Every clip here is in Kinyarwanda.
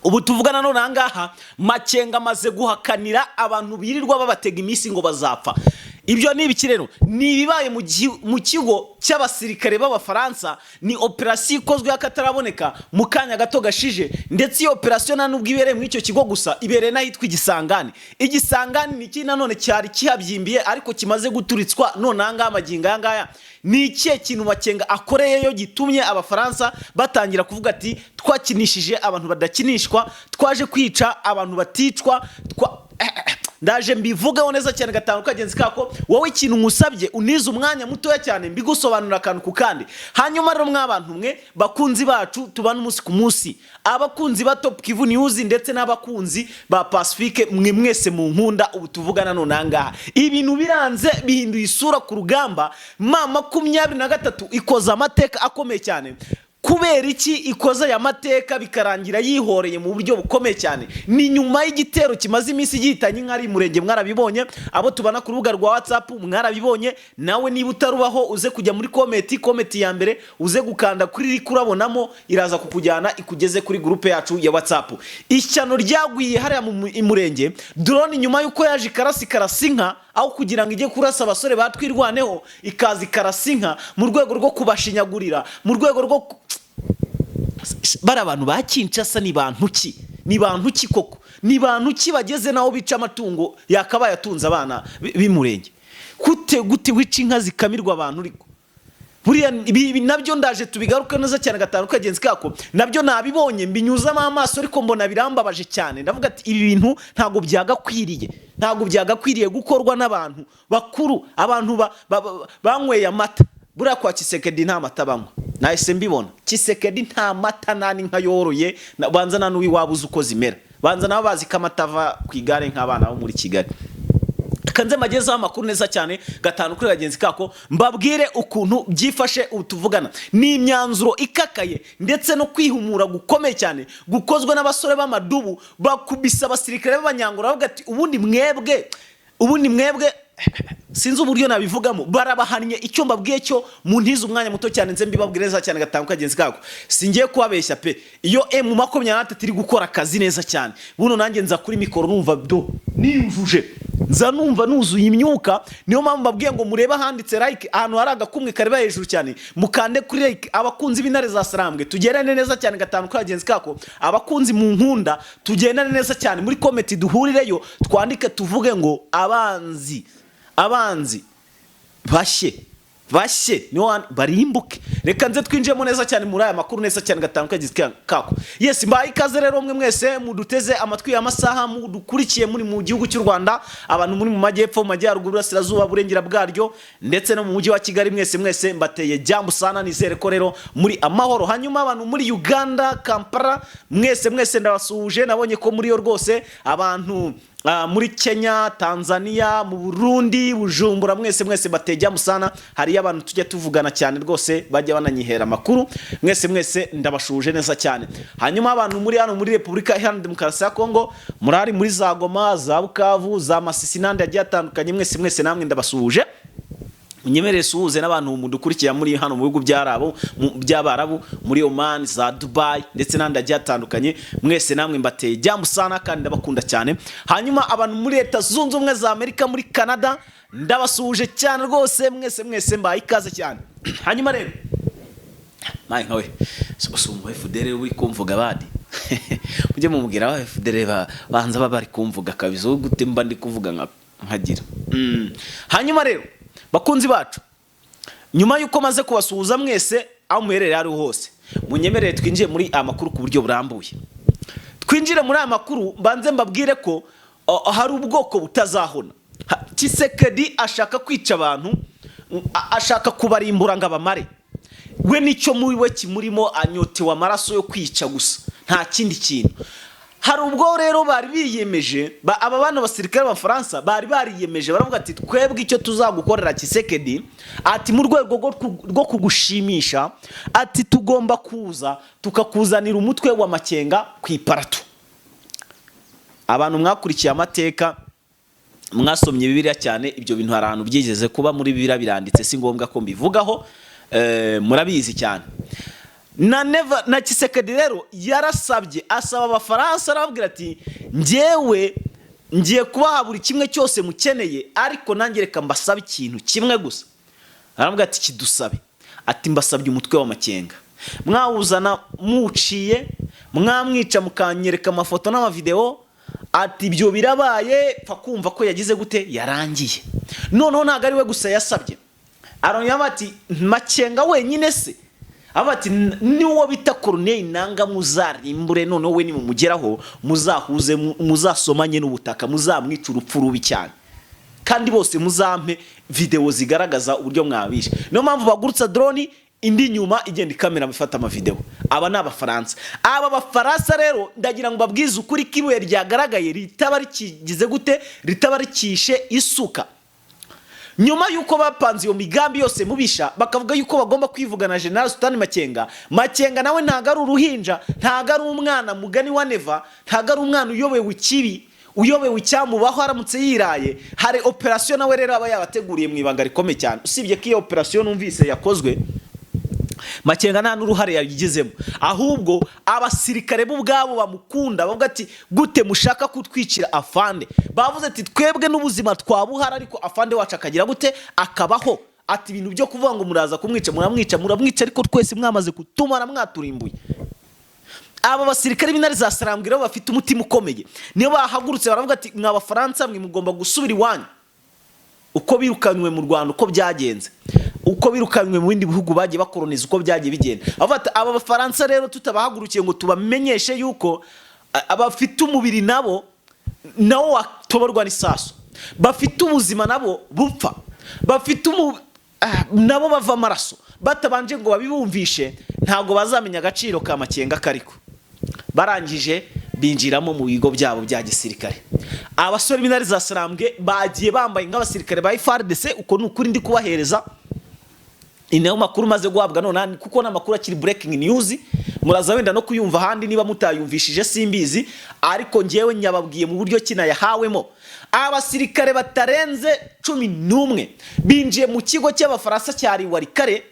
ubu tuvugana none ahangaha Makenga amaze guhakanira abantu birirwa babatega iminsi ngo bazapfa. Ibyo ni ibiki rero? Ni ibibaye mu kigo cy'abasirikare b'Abafaransa, ni operation ikozwe y'akataraboneka mu kanya gato gashije, ndetse iyo operation nta nubwo ibereye muri icyo kigo gusa, ibereye n'ahitwa Igisangani. Igisangani ni iki nanone cyari kihabyimbiye ariko kimaze guturitswa none ahangaha magingo ayangaya. Ni ikihe kintu Makenga akoreyeyo gitumye Abafaransa batangira kuvuga ati twakinishije abantu badakinishwa, twaje kwica abantu baticwa, ndaje mbivugeho neza cyane gatanu kagenzi kako. Wowe ikintu nkusabye unize umwanya mutoya cyane mbigusobanura akantu ku kandi. Hanyuma rero mwabantu mwe bakunzi bacu tubana umunsi ku munsi, abakunzi ba Top Kivu News ndetse n'abakunzi ba Pacifique, mwe mwese mu nkunda ubu tuvugana none ahangaha. Ibintu biranze bihinduye isura ku rugamba. Mama 23 ikoza amateka akomeye cyane. Kubera iki ikoza ya mateka bikarangira yihoreye mu buryo bukomeye cyane? Ni nyuma y'igitero kimaze iminsi gihitanye nk'ari murenge, mwarabibonye abo tubana ku rubuga rwa WhatsApp, mwarabibonye. Nawe niba utarubaho uze kujya muri comment ya mbere, uze gukanda kuri iri kurabonamo, iraza kukujyana ikugeze kuri groupe yacu ya WhatsApp. Ishyano ryagwiye hariya mu murenge, drone nyuma yuko yaje karasinka aho kugira ngo ijye kurasa abasore batwirwaneho, ikazi karasinka mu rwego rwo kubashinyagurira, mu rwego rwo bara abantu bakinshasa. Ni bantu ki? Ni bantu ki koko? Ni bantu ki bageze naho bica amatungo yakabaye atunze abana b'imurenge? Gute wica inka zikamirwa abantu riko? Buriya ibi nabyo ndaje tubigaruka neza cyane gatanu kagenzi kako. Nabyo nabibonye mbinyuzamo amaso ariko mbona birambabaje cyane. Ndavuga ati ibi bintu ntago byagakwiriye gukorwa n'abantu bakuru, abantu banyweye amata. Buriya kwa Tshisekedi nta mata banywa, nahise mbibona. Tshisekedi nta mata nani nka yoroye, banza na n'uwi wabuze uko zimera, banza nabo bazi kamatava ku igare nk'abana bo muri Kigali. Kanze magezaho amakuru neza cyane gatanu kuri bagenzi kako, mbabwire ukuntu byifashe utuvugana. Ni imyanzuro ikakaye ndetse no kwihumura gukomeye cyane gukozwe n'abasore b'amadubu bakubisa abasirikare b'abanyangora, bavuga ati ubundi mwebwe sinzi uburyo nabivugamo, barabahannye. Icyo mbabwiye cyo mu ntiza umwanya muto cyane nze mbibabwire neza cyane gatanu kagenzi kako. Singiye kubabeshya pe, iyo M23 iri gukora akazi neza cyane, buno nanjye nza kuri mikoro numva niyujuje, nza numva nuzuye imyuka. Niyo mpamvu mbabwiye ngo murebe handitse like, ahantu hari agakumwe kareba hejuru cyane, mukande kuri like. Abakunzi b'intare za Sarambwe tugerane neza cyane gatanu kagenzi kako, abakunzi mu nkunda tugendane neza cyane muri comment duhurireyo, twandike tuvuge ngo abanzi bashye niho barimbuke. Reka nze twinjemo neza cyane muri aya makuru neza cyane gatanu kagenzi kako. Yes, mbaye ikaze rero mwe mwese muduteze amatwi y'amasaha mudukurikiye muri mu gihugu cy'u Rwanda, abantu muri mu majyepfo, mu majyaruguru, Burasirazuba, burengera bwaryo ndetse no mu mujyi wa Kigali. Mwese mbateye jambo sana, nizere ko rero muri amahoro. Hanyuma abantu muri Uganda, Kampala, mwese ndabasuhuje. Nabonye ko muri yo rwose abantu muri Kenya, Tanzania, mu Burundi, Bujumbura, mwese batejya musana. Hari abantu tujya tuvugana cyane rwose bajya bananyihera amakuru. Mwese ndabashuje neza cyane. Hanyuma abantu muri hano muri Republika Iharanira Demokarasi ya Congo, murari muri za Goma, za Bukavu, za Masisi n'andi agiye atandukanye, mwese namwe ndabasuhuje. Unyemerere suhuze n'abantu mudukurikiye muri hano mu bihugu by'Abarabu, muri Oman, za Dubai ndetse n'andi agiye atandukanye. Mwese namwe mbateye jambo sana kandi ndabakunda cyane. Hanyuma abantu muri Leta Zunze Ubumwe za Amerika, muri Canada, ndabasuhuje cyane rwose. Mwese mbaye ikaze cyane. Hanyuma rero mayi nkawe usumva FDL uri kumvuga badi ujye mumubwira wa FDL banza bari kumvuga kabizo gute mba ndi kuvuga nkagira. Hanyuma rero bakunzi bacu, nyuma yuko maze kubasuhuza mwese aho muherereye ari hose, munyemerere twinjiye muri amakuru ku buryo burambuye. Twinjire muri aya makuru mbanze mbabwire ko hari ubwoko butazahona. Tshisekedi ashaka kwica abantu, ashaka kubarimbura ngo abamare. We nicyo muri we kimurimo, anyotewe amaraso yo kwica gusa, nta kindi kintu. Hari ubwo rero bari biyemeje, aba bana basirikare b'Abafaransa bari bariyemeje, baravuga ati twebwe icyo tuzagukorera Tshisekedi, ati mu rwego rwo kugushimisha, ati tugomba kuza tukakuzanira umutwe wa Makenga ku iparato. Abantu mwakurikiye amateka, mwasomye Bibiliya cyane, ibyo bintu hari ahantu byigeze kuba muri Bibiliya biranditse, si ngombwa ko mbivugaho, murabizi cyane. na Kisekedi rero yarasabye asaba abafaransa arababwira ati njyewe ngiye kubaha buri kimwe cyose mukeneye ariko nanjye reka mbasaba ikintu kimwe gusa. Arambwira ati kidusabe, ati mbasabye umutwe w'amakenga, mwawuzana muciye mwamwica mukanyereka amafoto n'amavideo, ati ibyo birabaye pfa kumva ko yagize gute yarangiye. Noneho ntago ari we gusa yasabye, arongera ati makenga wenyine se, abati niwo bita Corneille nanga muzarimbure, noneho we nimumugeraho muzahuze muzasomanye n'ubutaka muzamwica urupfu rubi cyane, kandi bose muzampe video zigaragaza uburyo mwabishe. Niyo mpamvu bagurutsa drone indi nyuma igenda ikamera bifata amavideo. Aba ni abafaransa. Aba bafaransa rero ndagira ngo babwize ukuri kibuye ryagaragaye ritaba rikigize gute, ritaba rikishe isuka. Nyuma yuko bapanze iyo migambi yose mubisha bakavuga yuko bagomba kwivugana General Sultan Makenga nawe ntago ari uruhinja, ntago ari umwana mugani wa Neva, ntago ari umwana uyobewe ikibi, uyobewe icyamubaho aramutse yiraye. Hari operation nawe rero aba yabateguriye mu ibanga rikomeye cyane. Usibye ko iyo operation numvise yakozwe Makenga nta n'uruhare yagizemo, ahubwo abasirikare bo ubwabo bamukunda bavuga ati gute mushaka kutwicira afande. Bavuze ati twebwe n'ubuzima twabuhara ariko afande wacu akagira gute akabaho. Ati ibintu byo kuvuga ngo muraza kumwica muramwica ariko twese mwamaze kutumara mwaturimbuye. Aba basirikare b'intare za Sarambwira bafite umutima ukomeye, niyo bahagurutse baravuga ati mw'abafaransa mwe mugomba gusubira iwanyu. Uko birukanywe mu Rwanda uko byagenze, uko birukanywe mu bindi bihugu bagiye bakoloniza uko byagiye bigenda. Aba bafaransa rero tutabahagurukiye ngo tubamenyeshe yuko abafite umubiri nabo watoborwa n'isaso, bafite ubuzima nabo bupfa, bafite nabo bava amaraso, batabanje ngo babibumvishe ntago bazamenya agaciro ka Makenga kariko. Barangije binjiramo mu bigo byabo bya gisirikare. Abasore b'intare za Sarambwe bagiye bambaye nk'abasirikare ba FARDC, uko n'ukuri ndi kubahereza inayo makuru maze guhabwa none, kuko n'amakuru akiri breaking news muraza wenda no kuyumva handi niba mutayumvishije simbizi, ariko ngewe nyababwiye mu buryo kina yahawemo. Abasirikare batarenze 11 binjiye mu kigo cy'abafaransa cyari warikare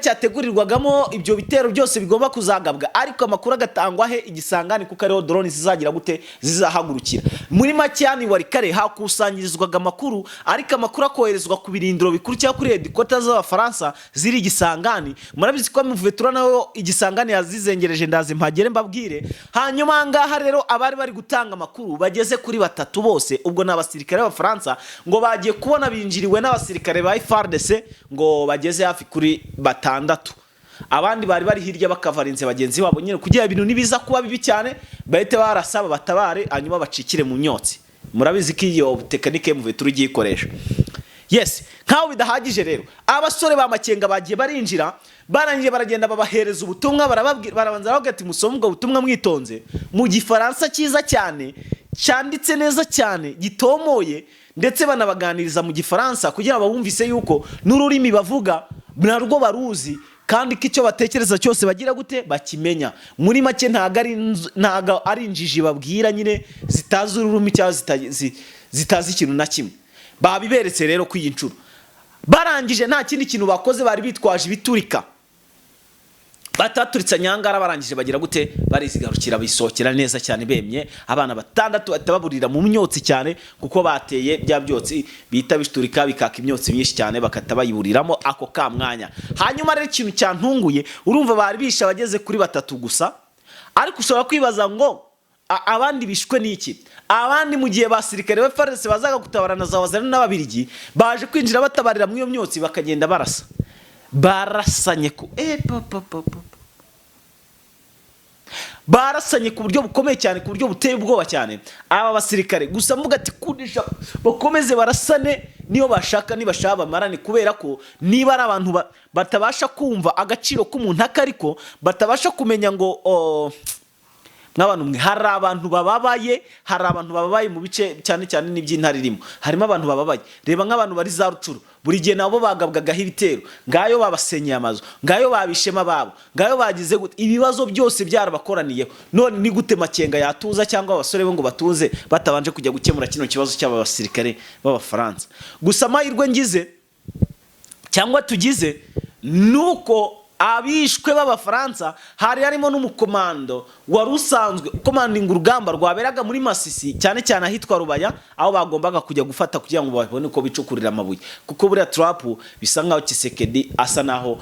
cyategurirwagamo ibyo bitero byose bigomba kuzagabwa, ariko amakuru agatangwa he igisangani kuko ariho drone zizagira gute zizahagurukira. Muri macyani warikare hakusanyirizwaga amakuru, ariko amakuru akoherezwa ku birindiro bikuru cya kuri headquarters z'abafaransa ziri igisangani. Murabizi ko muvetura nayo igisangani yazizengereje ndazi mpagere mbabwire. Hanyuma ngaha rero abari bari gutanga amakuru bageze kuri 3 bose, ubwo n'abasirikare b'abafaransa ngo bagiye kubona binjiriwe n'abasirikare ba FARDC ngo bageze hafi kuri 6. Abandi bari hirya bakavarinze bagenzi babo nyine kugira ibintu nibiza kuba bibi cyane bahite barasaba batabare hanyuma bacikire mu myotsi. Murabizi ko iyo tekinike muvetura igiye ikoresha. Yes, nkaho bidahagije rero abasore ba Makenga bagiye barinjira, barangije baragenda babahereza ubutumwa, barabanza bavuga ati musome ubwo butumwa mwitonze mu gifaransa cyiza cyane, cyanditse neza cyane, gitomoye, ndetse banabaganiriza mu gifaransa kugira babumvise yuko n'ururimi bavuga narwo baruzi, kandi kicyo batekereza cyose bagira gute bakimenya. Muri make ntago ari injiji babwira nyine zitazi ururimi cyangwa zitazi ikintu na kimwe. Babiberetse rero kwiyincuro. Barangije nta kindi kintu bakoze, bari bitwaje ibiturika. Bataturitsa nyangara, barangije bagira gute barizigarukira bisohokera neza cyane bemye. Abana 6 batababurira mu myotsi cyane kuko bateye bya byotsi bita biturika bikaka imyotsi myinshi cyane bakatabayiburiramo ako ka mwanya. Hanyuma rero ikintu cyantunguye, urumva bari bisha bageze kuri 3 gusa, ariko ushobora kwibaza ngo abandi bishwe n'iki? Abandi mu gihe basirikare ba FARDC bazaga gutabarana za Azanye n'ababirigi baje kwinjira batabarira mu iyo myotsi bakagenda barasanye ku barasanye ku buryo bukomeye cyane, ku buryo buteye ubwoba cyane. Aba basirikare gusa mvuga ati kudisha bakomeze barasane niyo bashaka nibashaka bamarane, kubera ko niba ari abantu batabasha kumva agaciro k'umuntu akariko, batabasha kumenya ngo n'abantu mwe hari abantu bababaye mu bice cyane cyane n'iby'intare irimo, harimo abantu bababaye. Reba nk'abantu bari za Rucuru, buri gihe nabo bagabwagaho ibitero, ngayo babasenyeye amazu, ngayo babishema babo, ngayo bagize gute, ibibazo byose byarabakoraniyeho. None ni gute Makenga yatuza cyangwa abasore bo ngo batuze batabanje kujya gukemura kino kibazo cy'aba basirikare b'abafaransa? Gusa amahirwe ngize cyangwa tugize nuko abishwe b'abafaransa hari harimo n'umukomando wari usanzwe ukomandinga urugamba rwaberaga muri Masisi cyane cyane ahitwa Rubaya, aho bagombaga kujya gufata kugira ngo babone uko bicukurira amabuye, kuko buriya Trump bisa nkaho Tshisekedi asa naho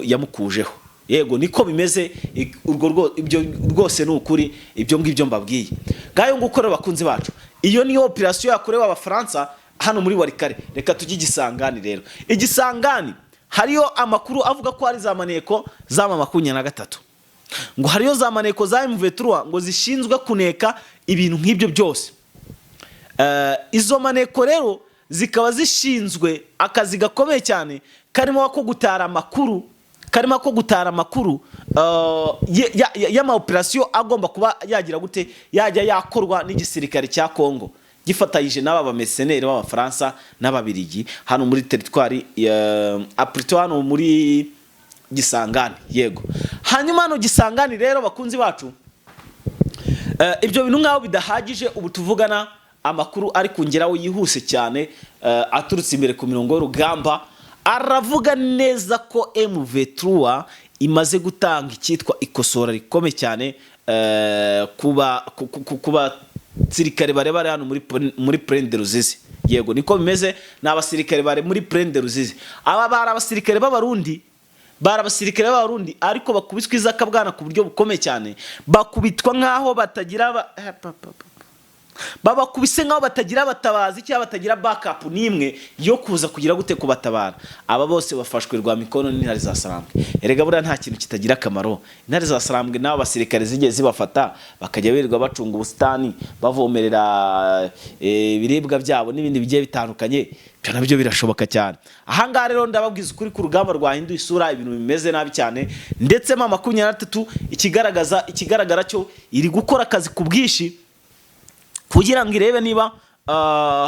yamukujeho. Yego niko bimeze, ibyo rwose ni ukuri, ibyo ngibyo mbabwiye. Ngayo ngukorera bakunzi bacu, iyo niyo operation yakorewe abafaransa hano muri Warikare. Reka tujye Igisangani rero. Igisangani hariyo amakuru avuga ko hari za maneko za 23, ngo hariyo za maneko za M23 ngo zishinzwe kuneka ibintu nk'ibyo byose. Izo maneko rero zikaba zishinzwe akazi gakomeye cyane karimo ko gutara amakuru, y'ama operation agomba kuba yagira gute yajya yakorwa n'igisirikare cya Congo gifatayije n'aba bamercenaires b'abafaransa n'ababirigi hano muri territoire aprito hano muri Gisangani. Yego, hanyuma hano Gisangani rero bakunzi bacu, ibyo bintu ngaho bidahagije. Ubu tuvugana amakuru ari kungeraho yihuse cyane, aturutse imbere ku mirongo y'urugamba, aravuga neza ko M23 imaze gutanga icyitwa ikosora rikomeye cyane kuba sirikare bare hano muri Prendre Ruzizi. Yego niko bimeze, n'abasirikare bare muri Prendre Ruzizi. Aba bara abasirikare b'abarundi, ariko bakubiswe izakabwana ku buryo bukomeye cyane, bakubitwa nkaho batagira babakubise nkaho batagira batabazi cyangwa batagira backup nimwe yo kuza kugira gute kubatabara. Aba bose bafashwe rwa mikono n'intare za Sarambwe. Erega buriya nta kintu kitagira akamaro. Intare za Sarambwe n'abo basirikare zigeze zibafata bakajya birirwa bacunga ubusitani, bavomerera ibiribwa byabo n'ibindi bigiye bitandukanye, byo nabyo birashoboka cyane. Aha ngaha rero ndababwiza ukuri ku rugamba rwahinduye isura, ibintu bimeze nabi cyane, ndetse ma 23 ikigaragara cyo iri gukora akazi ku bwishi kugira ngo irebe niba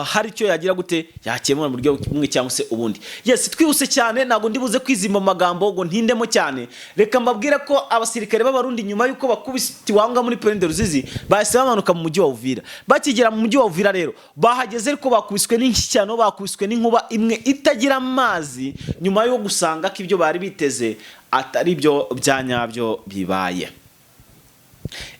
hari icyo yagira gute yakemura mu buryo bumwe cyangwa se ubundi. Yes, twihuse cyane, nago ndibuze kwizima magambo ngo ntindemo cyane. Reka mbabwire ko abasirikare b'abarundi nyuma yuko bakubitiwanga muri Prendre Ruzizi bahise bamanuka mu mujyi wa Uvira. Bakigera mu mujyi wa Uvira rero bahageze ariko bakubiswe n'inshyano, bakubiswe n'inkuba imwe itagira amazi, nyuma yo gusanga ko ibyo bari biteze atari byo byanyabyo bibaye.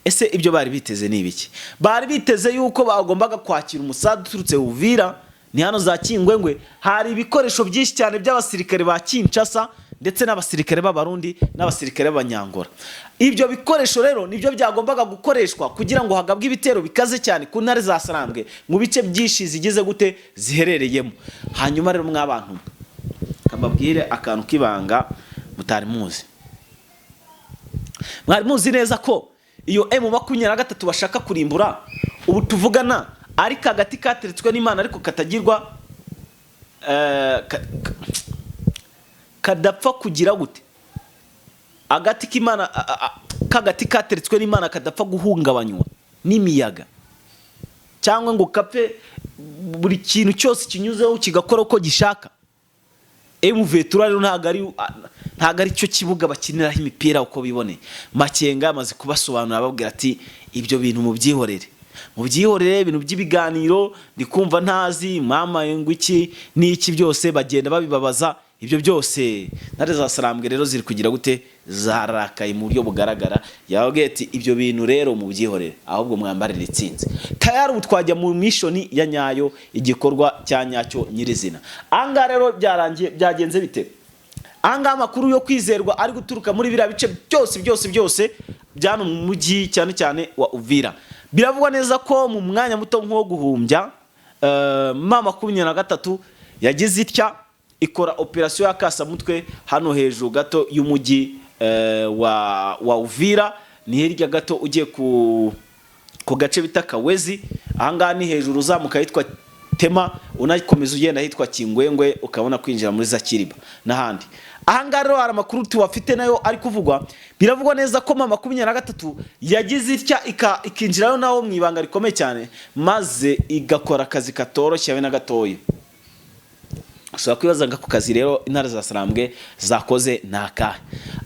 Ese ibyo bari biteze ni ibiki? Bari biteze yuko bagombaga kwakira umusada uturutse Uvira, ni hano za Kingwengwe. Hari ibikoresho byinshi cyane by'abasirikare ba Kinshasa ndetse n'abasirikare b'abarundi n'abasirikare b'abanyangora. Ibyo bikoresho rero nibyo byagombaga gukoreshwa kugira ngo hagabwe ibitero bikaze cyane ku ntare za Sarambwe mu bice byinshi zigize gute ziherereyemo. Hanyuma rero mwabantu kababwire akantu kibanga mutari muzi. Mwari muzi neza ko iyo M23 bashaka kurimbura, ubu tuvugana ari kagati kateretswe n'Imana ariko katagirwa kadapfa kugira gute, agati k'Imana kagati kateretswe n'Imana kadapfa guhungabanywa n'imiyaga cyangwa ngo kapfe buri kintu cyose kinyuzeho kigakora uko gishaka. M23 rero ntago ari cyo kibuga bakiniraho imipira uko bibone. Makenga amaze kubasobanura ababwira ati ibyo bintu mubyihorere ibintu by'ibiganiro ndikumva ntazi mama ngwiki n'iki byose bagenda babibabaza. Ibyo byose ntare za Sarambwe rero ziri kugira gute zarakaye mu buryo bugaragara. Yababwiye ati ibyo bintu rero mubyihorere, ahubwo mwambarire itsinze. Tayali ubu twajya mu mission ya nyayo, igikorwa cya nyacyo nyirizina. Anga rero byagenze bite? Anga amakuru yo kwizerwa ari guturuka muri bira bice byose byano mu mujyi cyane cyane wa Uvira. Biravugwa neza ko mu mwanya muto nko guhumbya mama 23 yagize itya ikora operation yakasa mutwe hano hejuru gato y'umujyi wa Uvira, ni hirya gato ugiye ku gace bitaka Wezi. Ahanga ni hejuru uzamuka hitwa Tema, unakomeza ugenda hitwa Kingwengwe ukabona kwinjira muri Zakiriba n'ahandi. Ahanga rero hari amakuru tuwafite nayo ari kuvugwa. Biravugwa neza ko mama 23 yagize itya ikinjirayo nawo mwibanga rikomeye cyane, maze igakora akazi katoroshye na gatoye. Ushobora kwibaza ku kazi rero intare za Sarambwe zakoze ntaka.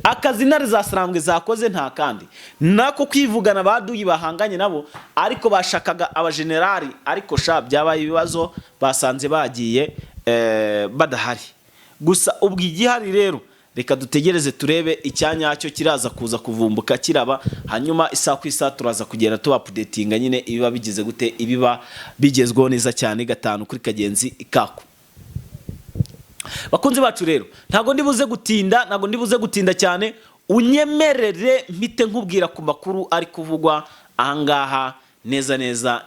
Akazi intare za Sarambwe zakoze nta kandi nako kwivugana baduyi bahanganye nabo, ariko bashakaga abagenerali, ariko sha byabaye ibibazo basanze bagiye badahari. Gusa ubwo igihari rero reka dutegereze turebe icyanyacyo kiraza kuza kuvumbuka kiraba, hanyuma isaha ku isaha turaza kugera tuba updatinga nyine ibiba bigize gute, ibiba bigezweho neza cyane gatanu kuri kagenzi kako. Bakunzi bacu rero ntago ndibuze gutinda cyane, unyemerere mpite nkubwira ku makuru ari kuvugwa ahangaha neza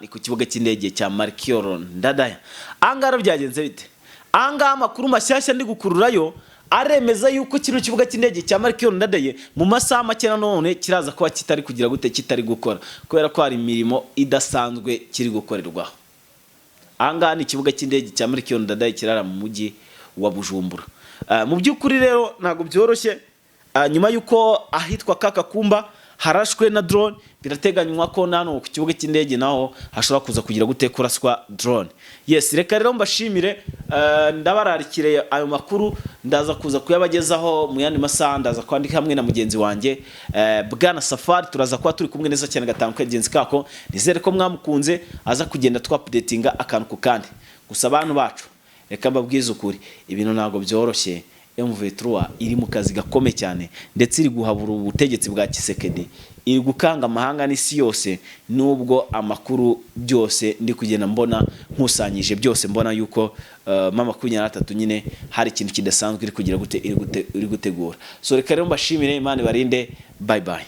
ni ku kibuga cy'indege cya Ndadaye. Ahangaha byagenze bite? Ahangaha amakuru mashyashya ndi gukururayo aremeza yuko kino kibuga cy'indege cya Ndadaye mu masaha make none kiraza kuba kitari kugira gute, kitari gukora kubera ko hari imirimo idasanzwe kiri gukorerwaho. Ahangaha ni ikibuga cy'indege cya Ndadaye kirara mu mujyi wa Bujumbura. Mu by'ukuri rero ntago byoroshye, nyuma yuko ahitwa Kakakumba harashwe na drone, birateganywa ko nano ku kibuga cy'indege naho hashobora kuza kugira gute kuraswa drone. Yes, reka rero mbashimire, ndabararikire ayo makuru, ndaza kuza kuyabagezaho mu yandi masaha, ndaza kwandika hamwe na mugenzi wanjye Bwana Safari, turaza kuba turi kumwe neza cyane gatanu kagenzi kako. Nizere ko mwamukunze, aza kugenda updatinga akantu ku kandi. Gusa abantu bacu reka mbabwize ukuri, ibintu ntago byoroshye. M23 iri mu kazi gakome cyane, ndetse iri guhabura ubutegetsi bwa Kisekedi, iri gukanga amahanga n'isi yose, nubwo amakuru byose ndi kugenda mbona nkusanyije byose mbona yuko mama 23 nyine hari ikintu kidasanzwe iri kugira gute, iri gutegura. So reka rero mbashimire, Imana barinde, bye bye.